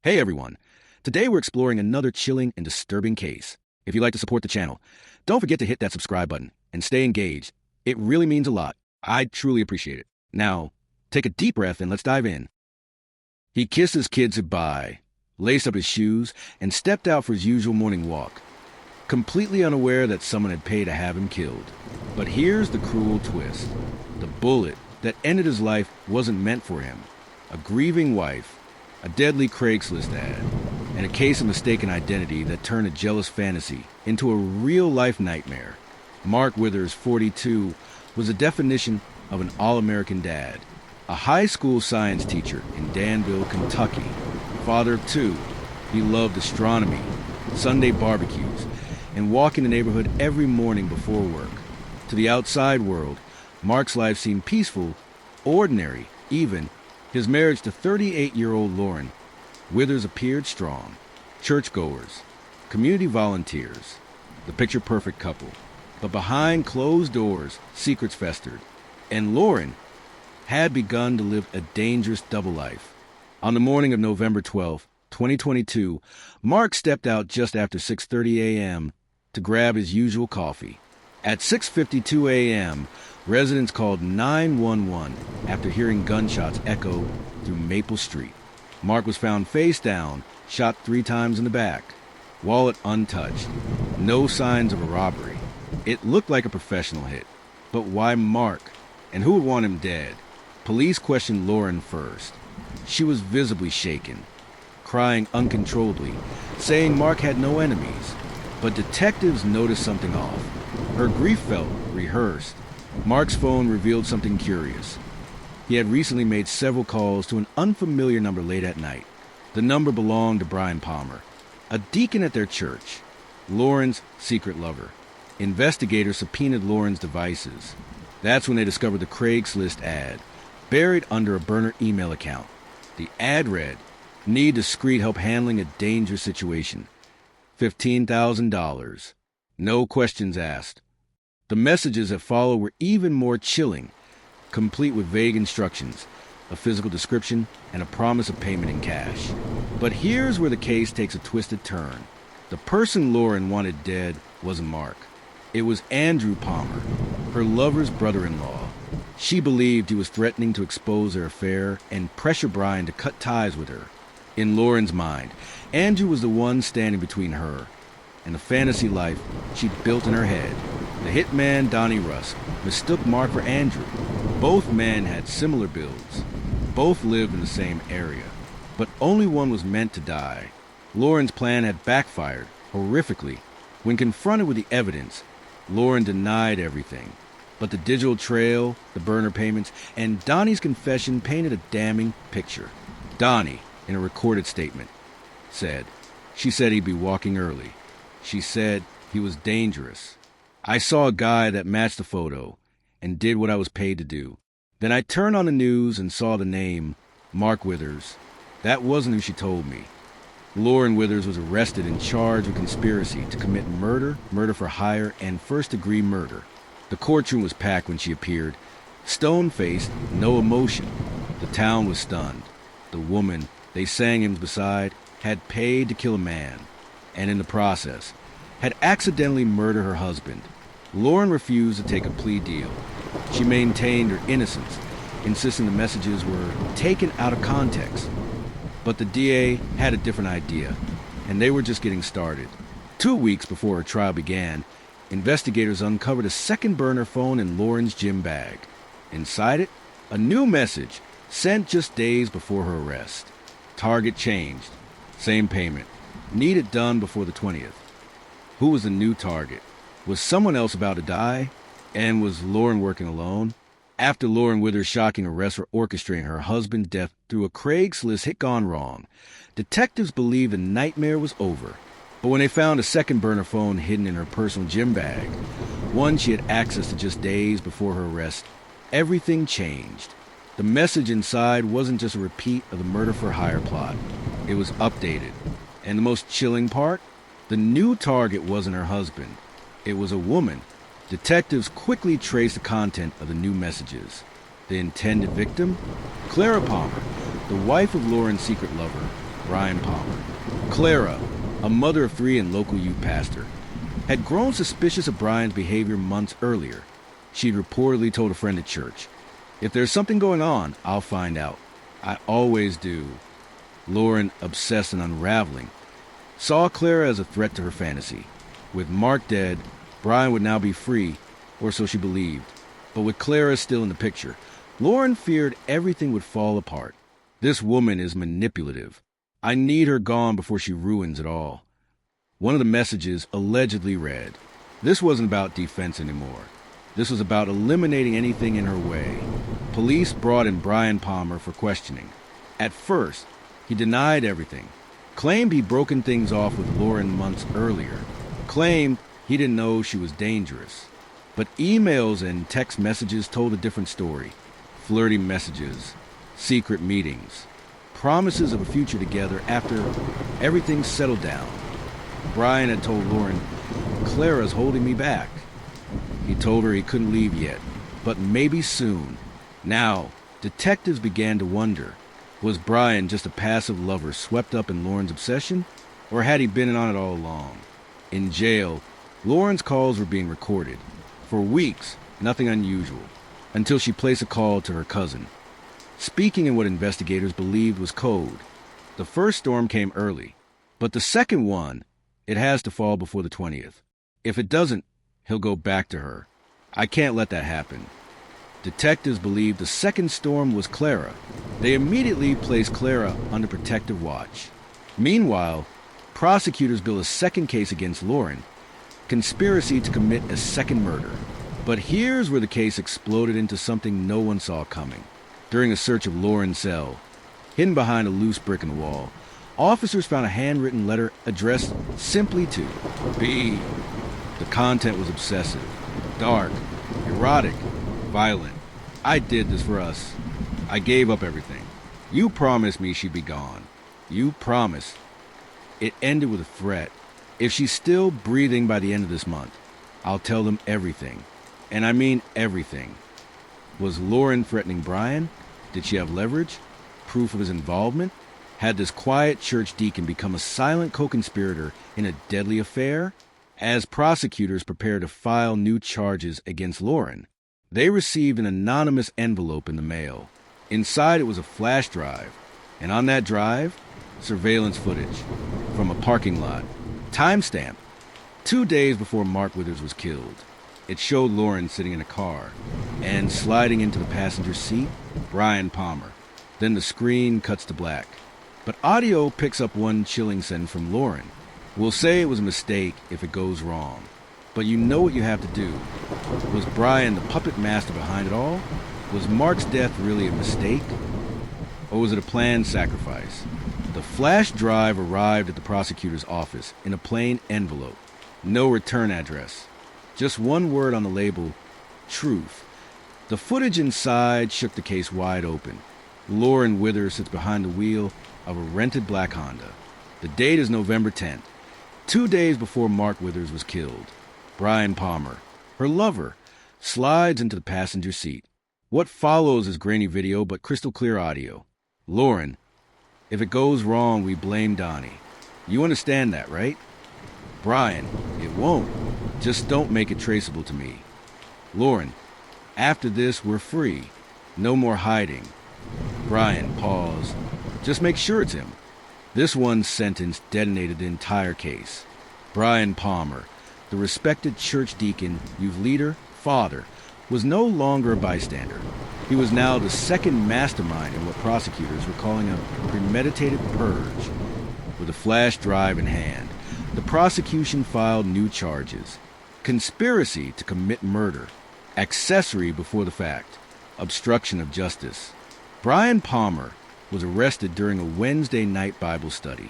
Hey everyone! Today we're exploring another chilling and disturbing case. If you'd like to support the channel, don't forget to hit that subscribe button and stay engaged. It really means a lot. I truly appreciate it. Now, take a deep breath and let's dive in. He kissed his kids goodbye, laced up his shoes, and stepped out for his usual morning walk, completely unaware that someone had paid to have him killed. But here's the cruel twist. The bullet that ended his life wasn't meant for him. A grieving wife, a deadly Craigslist ad, and a case of mistaken identity that turned a jealous fantasy into a real-life nightmare. Mark Withers, 42, was the definition of an all-American dad, a high school science teacher in Danville, Kentucky. Father of two, he loved astronomy, Sunday barbecues, and walking the neighborhood every morning before work. To the outside world, Mark's life seemed peaceful, ordinary, even. His marriage to 38-year-old Lauren Withers appeared strong. Churchgoers, community volunteers, the picture-perfect couple. But behind closed doors, secrets festered, and Lauren had begun to live a dangerous double life. On the morning of November 12, 2022, Mark stepped out just after 6:30 a.m. to grab his usual coffee. At 6:52 a.m., residents called 911 after hearing gunshots echo through Maple Street. Mark was found face down, shot 3 times in the back, wallet untouched. No signs of a robbery. It looked like a professional hit. But why Mark? And who would want him dead? Police questioned Lauren first. She was visibly shaken, crying uncontrollably, saying Mark had no enemies. But detectives noticed something off. Her grief felt rehearsed. Mark's phone revealed something curious. He had recently made several calls to an unfamiliar number late at night. The number belonged to Brian Palmer, a deacon at their church, Lauren's secret lover. Investigators subpoenaed Lauren's devices. That's when they discovered the Craigslist ad, buried under a burner email account. The ad read, "Need discreet help handling a dangerous situation. $15,000. No questions asked." The messages that followed were even more chilling, complete with vague instructions, a physical description, and a promise of payment in cash. But here's where the case takes a twisted turn. The person Lauren wanted dead wasn't Mark. It was Andrew Palmer, her lover's brother-in-law. She believed he was threatening to expose their affair and pressure Brian to cut ties with her. In Lauren's mind, Andrew was the one standing between her and the fantasy life she'd built in her head. The hitman, Donnie Rusk, mistook Mark for Andrew. Both men had similar builds. Both lived in the same area. But only one was meant to die. Lauren's plan had backfired, horrifically. When confronted with the evidence, Lauren denied everything. But the digital trail, the burner payments, and Donnie's confession painted a damning picture. Donnie, in a recorded statement, said, "She said he'd be walking early. She said he was dangerous. I saw a guy that matched the photo and did what I was paid to do. Then I turned on the news and saw the name, Mark Withers. That wasn't who she told me." Lauren Withers was arrested and charged with conspiracy to commit murder, murder for hire, and first-degree murder. The courtroom was packed when she appeared, stone-faced, no emotion. The town was stunned. The woman they sang hymns beside had paid to kill a man, and in the process, had accidentally murdered her husband. Lauren refused to take a plea deal. She maintained her innocence, insisting the messages were taken out of context. But the DA had a different idea, and they were just getting started. 2 weeks before her trial began, investigators uncovered a second burner phone in Lauren's gym bag. Inside it, a new message sent just days before her arrest. Target changed. Same payment. Need it done before the 20th. Who was the new target? Was someone else about to die? And was Lauren working alone? After Lauren Withers' shocking arrest for orchestrating her husband's death through a Craigslist hit gone wrong, detectives believed the nightmare was over. But when they found a second burner phone hidden in her personal gym bag, one she had access to just days before her arrest, everything changed. The message inside wasn't just a repeat of the murder-for-hire plot. It was updated. And the most chilling part? The new target wasn't her husband. It was a woman. Detectives quickly traced the content of the new messages. The intended victim? Clara Palmer, the wife of Lauren's secret lover, Brian Palmer. Clara, a mother of 3 and local youth pastor, had grown suspicious of Brian's behavior months earlier. She'd reportedly told a friend at church, "If there's something going on, I'll find out. I always do." Lauren, obsessed and unraveling, saw Clara as a threat to her fantasy. With Mark dead, Brian would now be free, or so she believed. But with Clara still in the picture, Lauren feared everything would fall apart. "This woman is manipulative. I need her gone before she ruins it all." One of the messages allegedly read, "This wasn't about defense anymore. This was about eliminating anything in her way." Police brought in Brian Palmer for questioning. At first, he denied everything, claimed he'd broken things off with Lauren months earlier, claimed he didn't know she was dangerous. But emails and text messages told a different story. Flirty messages, secret meetings, promises of a future together after everything settled down. Brian had told Lauren, "Clara's holding me back." He told her he couldn't leave yet, but maybe soon. Now, detectives began to wonder, was Brian just a passive lover swept up in Lauren's obsession, or had he been on it all along? In jail, Lauren's calls were being recorded. For weeks, nothing unusual, until she placed a call to her cousin, speaking in what investigators believed was code. The first storm came early, but the second one, it has to fall before the 20th. If it doesn't, he'll go back to her. I can't let that happen. Detectives believe the second storm was Clara. They immediately placed Clara under protective watch. Meanwhile, prosecutors built a second case against Lauren, conspiracy to commit a second murder. But here's where the case exploded into something no one saw coming. During a search of Lauren's cell, hidden behind a loose brick in the wall, officers found a handwritten letter addressed simply to B. The content was obsessive, dark, erotic, violent. "I did this for us. I gave up everything. You promised me she'd be gone. You promised." It ended with a threat. "If she's still breathing by the end of this month, I'll tell them everything. And I mean everything." Was Lauren threatening Brian? Did she have leverage? Proof of his involvement? Had this quiet church deacon become a silent co-conspirator in a deadly affair? As prosecutors prepared to file new charges against Lauren, they received an anonymous envelope in the mail. Inside it was a flash drive, and on that drive, surveillance footage from a parking lot. Timestamp, 2 days before Mark Withers was killed. It showed Lauren sitting in a car, and sliding into the passenger seat, Brian Palmer. Then the screen cuts to black. But audio picks up one chilling sentence from Lauren. "We'll say it was a mistake if it goes wrong. But you know what you have to do." Was Brian the puppet master behind it all? Was Mark's death really a mistake? Or was it a planned sacrifice? The flash drive arrived at the prosecutor's office in a plain envelope. No return address. Just one word on the label, truth. The footage inside shook the case wide open. Lauren Withers sits behind the wheel of a rented black Honda. The date is November 10th, 2 days before Mark Withers was killed. Brian Palmer, her lover, slides into the passenger seat. What follows is grainy video but crystal clear audio. Lauren, "If it goes wrong, we blame Donnie. You understand that, right?" Brian, "It won't. Just don't make it traceable to me." Lauren, "After this, we're free. No more hiding." Brian, pause. "Just make sure it's him." This one sentence detonated the entire case. Brian Palmer, the respected church deacon, youth leader, father, was no longer a bystander. He was now the second mastermind in what prosecutors were calling a premeditated purge. With a flash drive in hand, the prosecution filed new charges. Conspiracy to commit murder, accessory before the fact, obstruction of justice. Brian Palmer was arrested during a Wednesday night Bible study.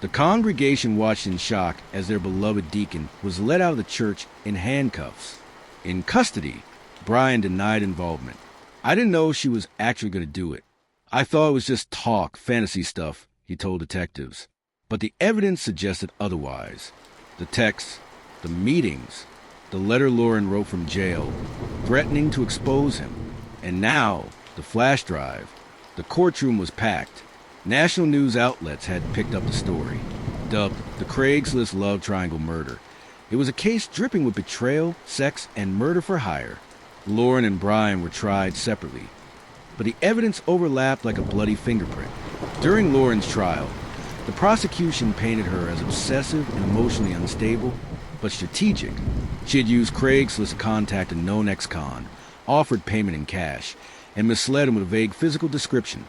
The congregation watched in shock as their beloved deacon was led out of the church in handcuffs. In custody, Brian denied involvement. "I didn't know she was actually going to do it. I thought it was just talk, fantasy stuff," he told detectives. But the evidence suggested otherwise. The texts, the meetings, the letter Lauren wrote from jail, threatening to expose him. And now, the flash drive. The courtroom was packed. National news outlets had picked up the story, dubbed the Craigslist love triangle murder. It was a case dripping with betrayal, sex, and murder for hire. Lauren and Brian were tried separately, but the evidence overlapped like a bloody fingerprint. During Lauren's trial, the prosecution painted her as obsessive and emotionally unstable, but strategic. She had used Craigslist to contact a known ex-con, offered payment in cash, and misled him with a vague physical description,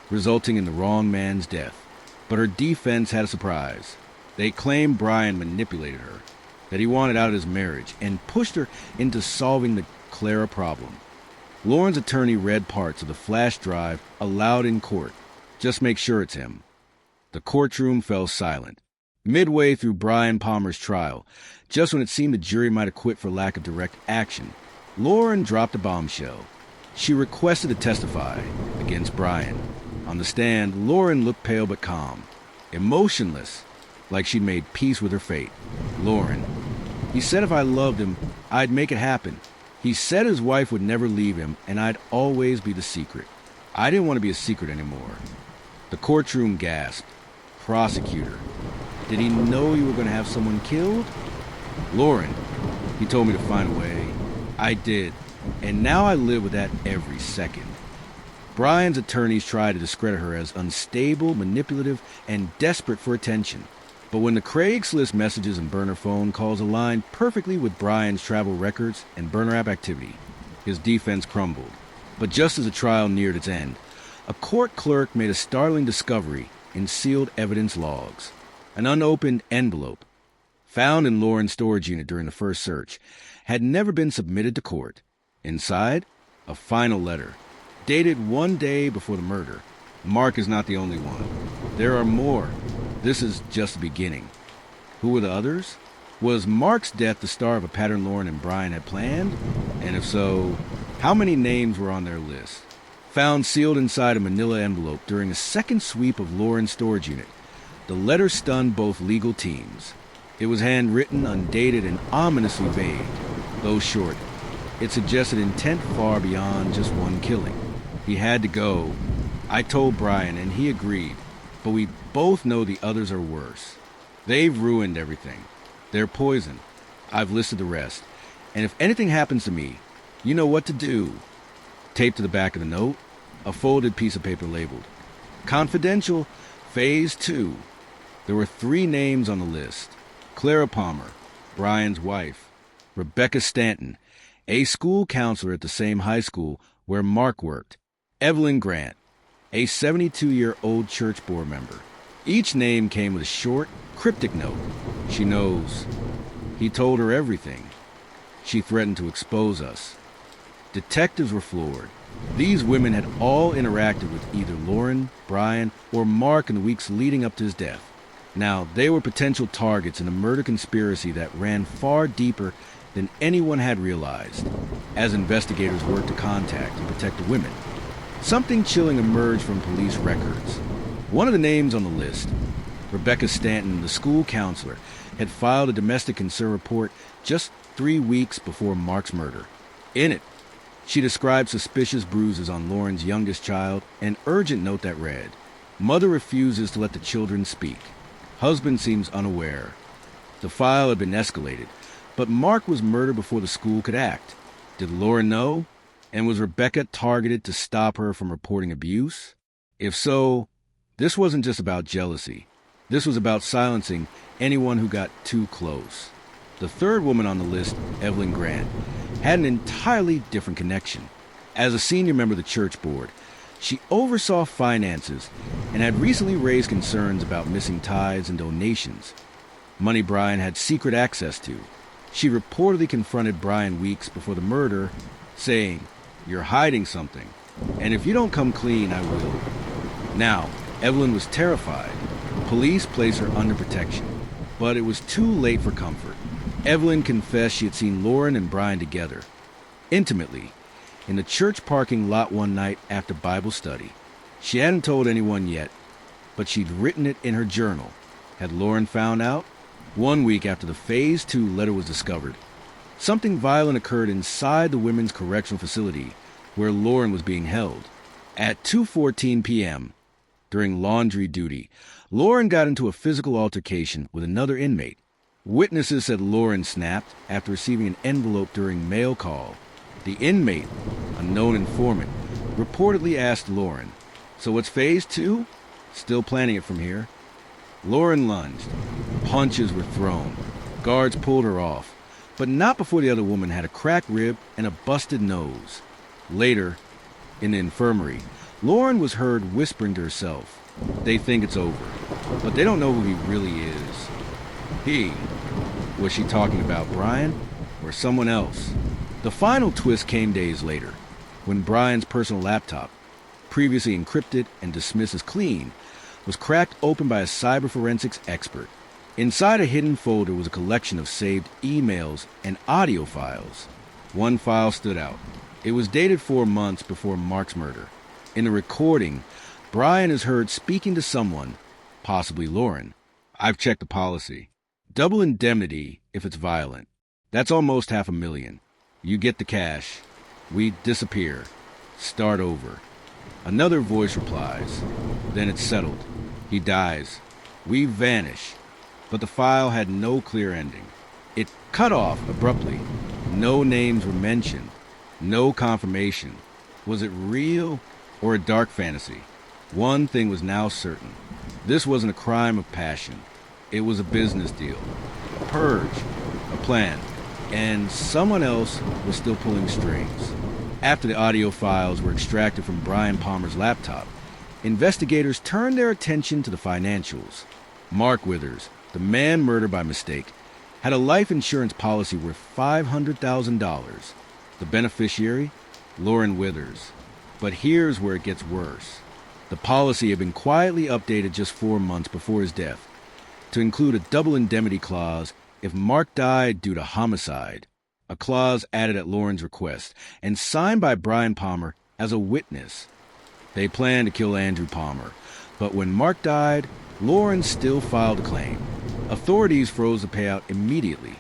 resulting in the wrong man's death. But her defense had a surprise. They claimed Brian manipulated her, that he wanted out of his marriage, and pushed her into solving the Clara problem. Lauren's attorney read parts of the flash drive aloud in court. Just make sure it's him. The courtroom fell silent. Midway through Brian Palmer's trial, just when it seemed the jury might have quit for lack of direct action, Lauren dropped a bombshell. She requested to testify against Brian. On the stand, Lauren looked pale but calm, emotionless, like she'd made peace with her fate. Lauren: he said if I loved him, I'd make it happen. He said his wife would never leave him, and I'd always be the secret. I didn't want to be a secret anymore. The courtroom gasped. Prosecutor: did he know you were going to have someone killed? Lauren: he told me to find a way. I did, and now I live with that every second. Brian's attorneys tried to discredit her as unstable, manipulative, and desperate for attention. But when the Craigslist messages and burner phone calls aligned perfectly with Brian's travel records and burner app activity, his defense crumbled. But just as the trial neared its end, a court clerk made a startling discovery in sealed evidence logs. An unopened envelope, found in Lauren's storage unit during the first search, had never been submitted to court. Inside, a final letter, dated one day before the murder. Mark is not the only one. There are more. This is just the beginning. Who were the others? Was Mark's death the start of a pattern Lauren and Brian had planned? And if so, how many names were on their list? Found sealed inside a manila envelope during a second sweep of Lauren's storage unit, the letter stunned both legal teams. It was handwritten, undated, and ominously vague. Though short, it suggested intent far beyond just one killing. He had to go. I told Brian, and he agreed. But we both know the others are worse. They've ruined everything. They're poison. I've listed the rest. And if anything happens to me, you know what to do. Taped to the back of the note, a folded piece of paper labeled Confidential, Phase 2. There were 3 names on the list: Clara Palmer, Brian's wife; Rebecca Stanton, a school counselor at the same high school where Mark worked; Evelyn Grant, a 72-year-old church board member. Each name came with a short, cryptic note. She knows. He told her everything. She threatened to expose us. Detectives were floored. These women had all interacted with either Lauren, Brian, or Mark in the weeks leading up to his death. Now, they were potential targets in a murder conspiracy that ran far deeper than anyone had realized. As investigators worked to contact and protect the women, something chilling emerged from police records. One of the names on the list, Rebecca Stanton, the school counselor, had filed a domestic concern report just 3 weeks before Mark's murder. In it, she described suspicious bruises on Lauren's youngest child, an urgent note that read, "Mother refuses to let the children speak. Husband seems unaware." The file had been escalated, but Mark was murdered before the school could act. Did Lauren know? And was Rebecca targeted to stop her from reporting abuse? If so, this wasn't just about jealousy. This was about silencing anyone who got too close. The third woman on the list, Evelyn Grant, had an entirely different connection. As a senior member of the church board, she oversaw finances and had recently raised concerns about missing tithes and donations, money Brian had secret access to. She reportedly confronted Brian weeks before the murder, saying, "You're hiding something, and if you don't come clean, I will." Now, Evelyn was terrified. Police placed her under protection, but it was too late for comfort. Evelyn confessed she had seen Lauren and Brian together, intimately, in the church parking lot one night after Bible study. She hadn't told anyone yet, but she'd written it in her journal. Had Lauren found out? 1 week after the Phase 2 letter was discovered, something violent occurred inside the women's correctional facility where Lauren was being held. At 2:14 p.m., During laundry duty, Lauren got into a physical altercation with another inmate. Witnesses said Lauren snapped after receiving an envelope during mail call. The inmate, a known informant, reportedly asked Lauren, "So what's phase 2? Still planning it from here?" Lauren lunged. Punches were thrown. Guards pulled her off, but not before the other woman had a cracked rib and a busted nose. Later, in the infirmary, Lauren was heard whispering to herself, "They think it's over, but they don't know who he really is." He. Was she talking about Brian or someone else? The final twist came days later, when Brian's personal laptop, previously encrypted and dismissed as clean, was cracked open by a cyber forensics expert. Inside a hidden folder was a collection of saved emails and audio files. One file stood out. It was dated 4 months before Mark's murder. In the recording, Brian is heard speaking to someone, possibly Lauren. "I've checked the policy. Double indemnity if it's violent. That's almost $500,000. You get the cash. We disappear. Start over." Another voice replies. "Then it's settled. He dies. We vanish." But the file had no clear ending. It cut off abruptly. No names were mentioned. No confirmation. Was it real or a dark fantasy? One thing was now certain. This wasn't a crime of passion. It was a business deal. A purge. A plan. And someone else was still pulling strings. After the audio files were extracted from Brian Palmer's laptop, investigators turned their attention to the financials. Mark Withers, the man murdered by mistake, had a life insurance policy worth $500,000. The beneficiary, Lauren Withers. But here's where it gets worse. The policy had been quietly updated just 4 months before his death to include a double indemnity clause if Mark died due to homicide, a clause added at Lauren's request and signed by Brian Palmer as a witness. They planned to kill Andrew Palmer, but when Mark died, Lauren still filed a claim. Authorities froze the payout immediately,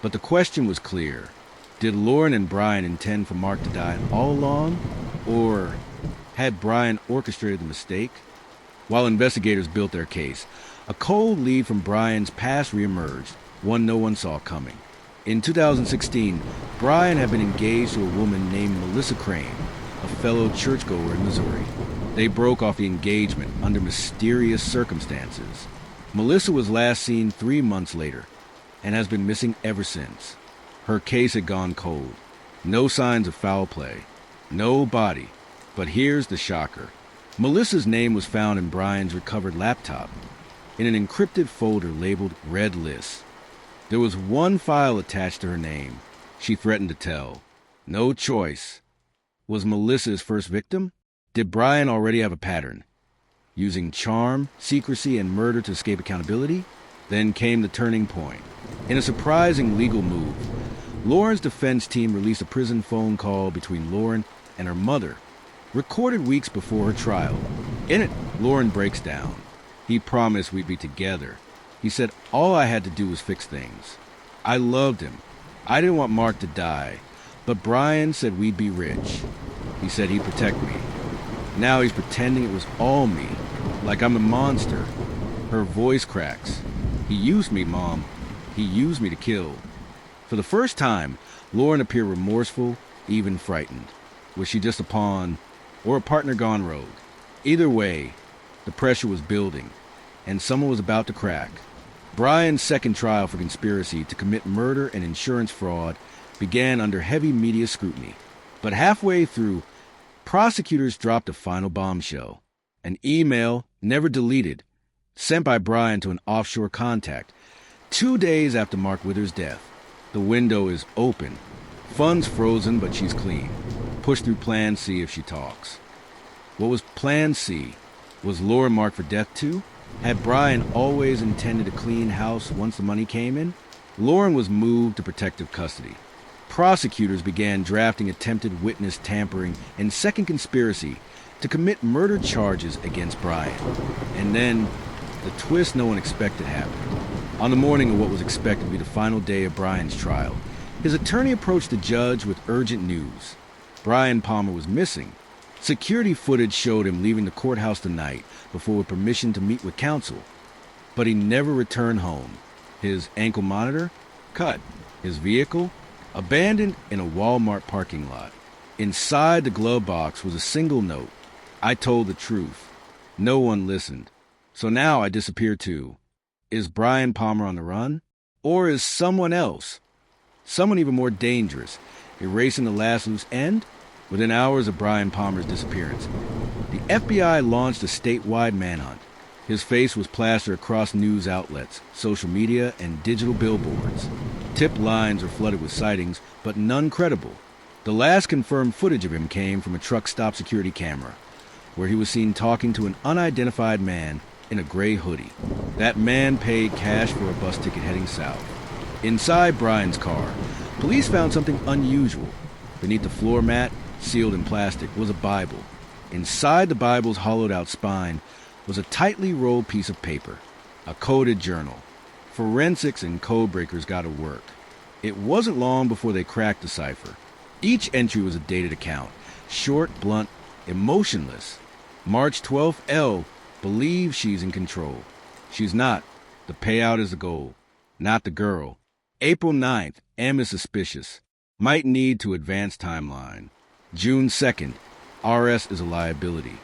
but the question was clear. Did Lauren and Brian intend for Mark to die all along, or had Brian orchestrated the mistake? While investigators built their case, a cold lead from Brian's past reemerged, one no one saw coming. In 2016, Brian had been engaged to a woman named Melissa Crane, a fellow churchgoer in Missouri. They broke off the engagement under mysterious circumstances. Melissa was last seen 3 months later and has been missing ever since. Her case had gone cold. No signs of foul play. No body. But here's the shocker. Melissa's name was found in Brian's recovered laptop, in an encrypted folder labeled Red List. There was one file attached to her name. She threatened to tell. No choice. Was Melissa his first victim? Did Brian already have a pattern? Using charm, secrecy, and murder to escape accountability? Then came the turning point. In a surprising legal move, Lauren's defense team released a prison phone call between Lauren and her mother, recorded weeks before her trial. In it, Lauren breaks down. He promised we'd be together. He said all I had to do was fix things. I loved him. I didn't want Mark to die, but Brian said we'd be rich. He said he'd protect me. Now he's pretending it was all me, like I'm a monster. Her voice cracks. He used me, Mom. He used me to kill. For the first time, Lauren appeared remorseful, even frightened. Was she just a pawn or a partner gone rogue? Either way, the pressure was building, and someone was about to crack. Brian's second trial for conspiracy to commit murder and insurance fraud began under heavy media scrutiny. But halfway through, prosecutors dropped a final bombshell. An email, never deleted, sent by Brian to an offshore contact 2 days after Mark Withers' death. The window is open. Funds frozen, but she's clean. Push through Plan C if she talks. What was Plan C? Was Lauren marked for death too? Had Brian always intended a clean house once the money came in? Lauren was moved to protective custody. Prosecutors began drafting attempted witness tampering and second conspiracy to commit murder charges against Brian. And then, the twist no one expected happened. On the morning of what was expected to be the final day of Brian's trial, his attorney approached the judge with urgent news. Brian Palmer was missing. Security footage showed him leaving the courthouse the night before with permission to meet with counsel. But he never returned home. His ankle monitor? Cut. His vehicle? Abandoned in a Walmart parking lot. Inside the glove box was a single note. I told the truth. No one listened. So now I disappear too. Is Brian Palmer on the run? Or is someone else? Someone even more dangerous, erasing the last loose end? Within hours of Brian Palmer's disappearance, the FBI launched a statewide manhunt. His face was plastered across news outlets, social media, and digital billboards. Tip lines were flooded with sightings, but none credible. The last confirmed footage of him came from a truck stop security camera, where he was seen talking to an unidentified man in a gray hoodie. That man paid cash for a bus ticket heading south. Inside Brian's car, police found something unusual. Beneath the floor mat, sealed in plastic, was a Bible. Inside the Bible's hollowed-out spine was a tightly rolled piece of paper, a coded journal. Forensics and codebreakers got to work. It wasn't long before they cracked the cipher. Each entry was a dated account, short, blunt, emotionless. March 12th, L believes she's in control. She's not. The payout is the goal, not the girl. April 9th, M is suspicious. Might need to advance timeline. June 2nd, RS is a liability.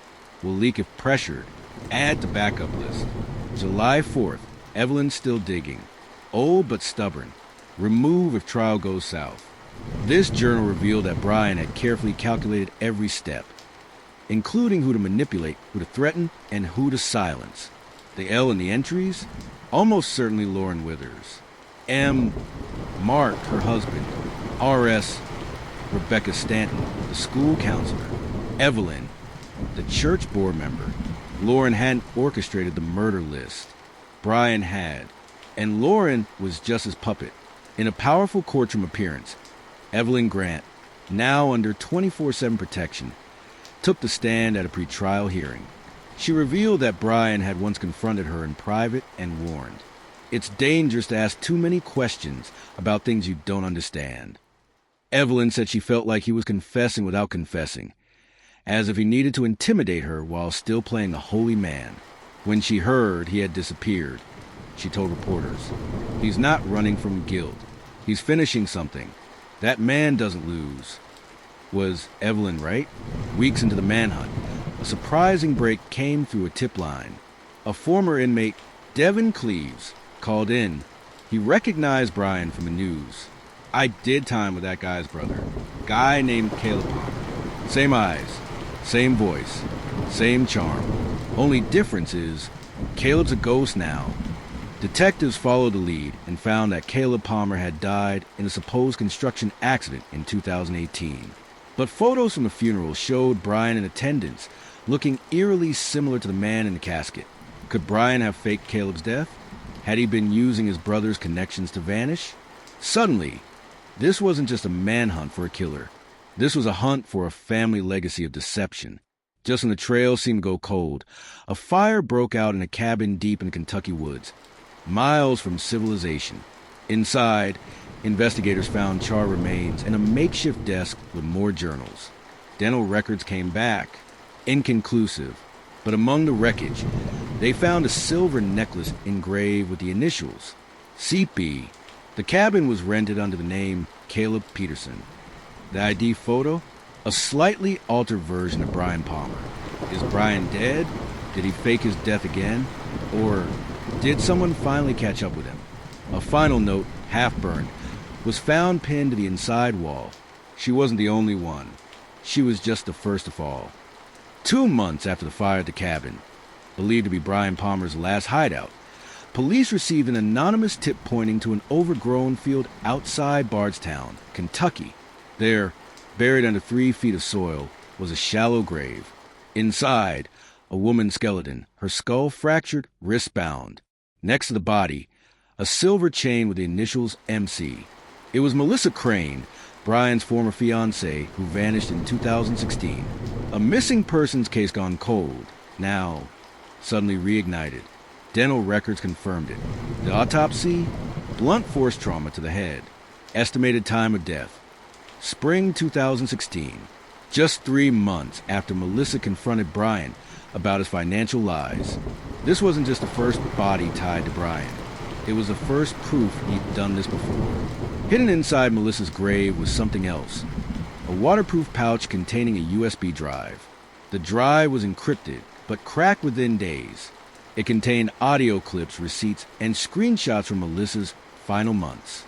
Will leak if pressured. Add to backup list. July 4th, Evelyn still digging. Old but stubborn. Remove if trial goes south. This journal revealed that Brian had carefully calculated every step, including who to manipulate, who to threaten, and who to silence. The L in the entries? Almost certainly Lauren Withers. M, Mark, her husband. RS, Rebecca Stanton, the school counselor. Evelyn, the church board member. Lauren hadn't orchestrated the murder list. Brian had. And Lauren was just his puppet. In a powerful courtroom appearance, Evelyn Grant, now under 24/7 protection, took the stand at a pretrial hearing. She revealed that Brian had once confronted her in private and warned, "It's dangerous to ask too many questions about things you don't understand." Evelyn said she felt like he was confessing without confessing, as if he needed to intimidate her while still playing the holy man. When she heard he had disappeared, she told reporters, "He's not running from guilt. He's finishing something. That man doesn't lose." Was Evelyn right? Weeks into the manhunt, a surprising break came through a tip line. A former inmate, Devin Cleaves, called in. He recognized Brian from the news. "I did time with that guy's brother. Guy named Caleb Palmer. Same eyes, same voice, same charm. Only difference is, Caleb's a ghost now." Detectives followed the lead and found that Caleb Palmer had died in a supposed construction accident in 2018. But photos from the funeral showed Brian in attendance, looking eerily similar to the man in the casket. Could Brian have faked Caleb's death? Had he been using his brother's connections to vanish? Suddenly, this wasn't just a manhunt for a killer. This was a hunt for a family legacy of deception. Just when the trail seemed to go cold, a fire broke out in a cabin deep in the Kentucky woods, miles from civilization. Inside, investigators found charred remains and a makeshift desk with more journals. Dental records came back, inconclusive, but among the wreckage, they found a silver necklace engraved with the initials, CP. The cabin was rented under the name Caleb Peterson. The ID photo? A slightly altered version of Brian Palmer. Is Brian dead? Did he fake his death again? Or did someone finally catch up with him? A final note, half burned, was found pinned to the inside wall. She wasn't the only one. She was just the first to fall. 2 months after the fire at the cabin, believed to be Brian Palmer's last hideout, police received an anonymous tip pointing to an overgrown field outside Bardstown, Kentucky. There, buried under 3 feet of soil, was a shallow grave. Inside, a woman's skeleton, her skull fractured, wrist bound. Next to the body, a silver chain with the initials MC. It was Melissa Crane, Brian's former fiancée, who vanished in 2016. A missing persons case gone cold, now suddenly reignited. Dental records confirmed it. The autopsy? Blunt force trauma to the head. Estimated time of death: spring 2016. just 3 months after Melissa confronted Brian about his financial lies. This wasn't just the first body tied to Brian. It was the first proof he'd done this before. Hidden inside Melissa's grave was something else. A waterproof pouch containing a USB drive. The drive was encrypted, but cracked within days. It contained audio clips, receipts, and screenshots from Melissa's final months.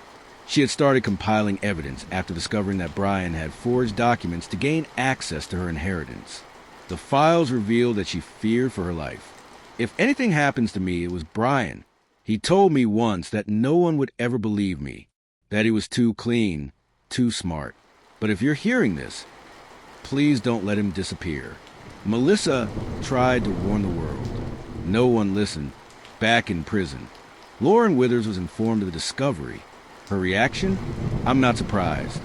She had started compiling evidence after discovering that Brian had forged documents to gain access to her inheritance. The files revealed that she feared for her life. If anything happens to me, it was Brian. He told me once that no one would ever believe me, that he was too clean, too smart. But if you're hearing this, please don't let him disappear. Melissa tried to warn the world. No one listened. Back in prison, Lauren Withers was informed of the discovery. Her reaction? I'm not surprised.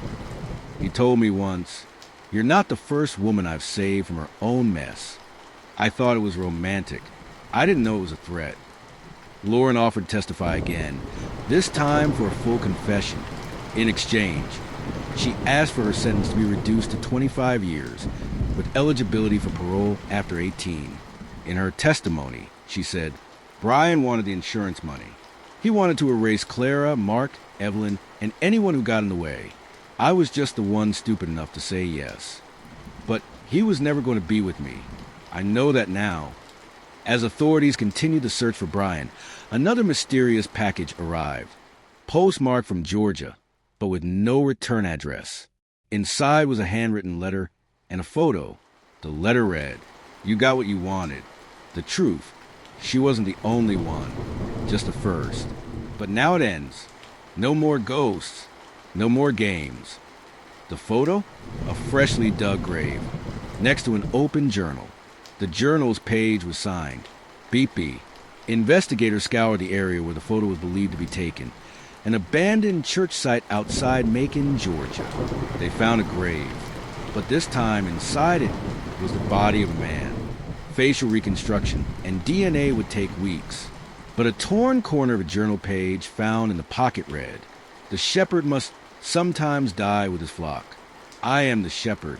He told me once, "You're not the first woman I've saved from her own mess." I thought it was romantic. I didn't know it was a threat. Lauren offered to testify again, this time for a full confession. In exchange, she asked for her sentence to be reduced to 25 years, with eligibility for parole after 18. In her testimony, she said, Brian wanted the insurance money. He wanted to erase Clara, Mark, Evelyn, and anyone who got in the way. I was just the one stupid enough to say yes. But he was never going to be with me. I know that now. As authorities continued the search for Brian, another mysterious package arrived. Postmarked from Georgia, but with no return address. Inside was a handwritten letter and a photo. The letter read, "You got what you wanted." The truth, she wasn't the only one, just the first. But now it ends. No more ghosts, no more games. The photo? A freshly dug grave, next to an open journal. The journal's page was signed, BP. Investigators scoured the area where the photo was believed to be taken. An abandoned church site outside Macon, Georgia. They found a grave, but this time inside it was the body of a man. Facial reconstruction and DNA would take weeks. But a torn corner of a journal page found in the pocket read, "The shepherd must sometimes die with his flock. I am the shepherd."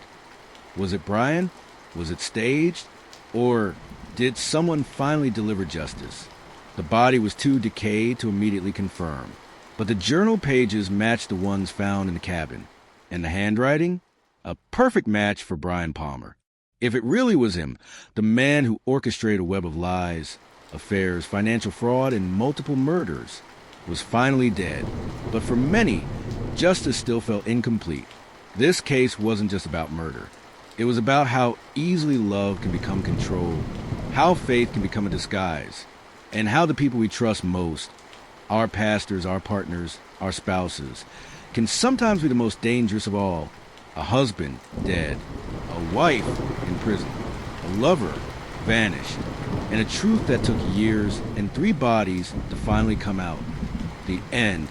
Was it Brian? Was it staged? Or did someone finally deliver justice? The body was too decayed to immediately confirm. But the journal pages matched the ones found in the cabin. And the handwriting? A perfect match for Brian Palmer. If it really was him, the man who orchestrated a web of lies, affairs, financial fraud, and multiple murders, was finally dead. But for many, justice still felt incomplete. This case wasn't just about murder. It was about how easily love can become control, how faith can become a disguise, and how the people we trust most, our pastors, our partners, our spouses, can sometimes be the most dangerous of all. A husband dead, a wife in prison, a lover vanished, and a truth that took years and 3 bodies to finally come out. The end.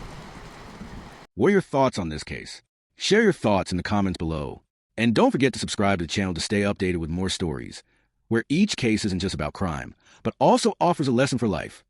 What are your thoughts on this case? Share your thoughts in the comments below. And don't forget to subscribe to the channel to stay updated with more stories, where each case isn't just about crime, but also offers a lesson for life.